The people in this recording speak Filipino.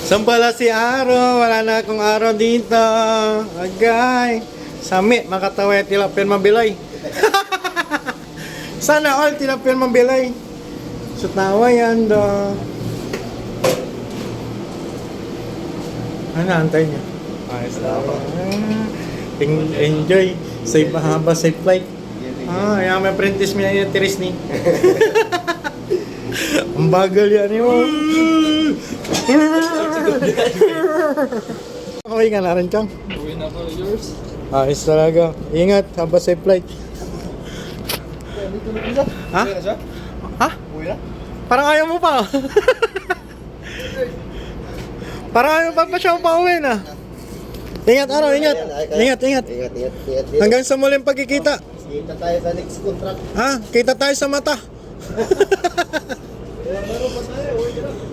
Saan pala si Aro? Wala na akong Aro dito. Agay. Sami, makatawa tilapin mabilay. Sana all tilapin mabilay. Sa tawa yan do. Ano, antay niya? Ayos na ako. Enjoy. Safe mahaba, safe flight. Yan may apprentice mo yung tiris ni. Ang bagal yan yun. Okay ka na rin, Chang? Uwi na ko, yours? Ayos talaga. Ingat, haba safe flight. Ha? Uwi na siya? Ha? Uwi na? Parang ayaw mo pa. Parang ayaw pa siya pauwi na. Ingat, Aro, ingat. Ingat, ingat. Ingat. Hanggang sa muling pagkikita. Kita tayo sa next contract. Ha? Kita tayo sa mata. Meron pa tayo, uwi na.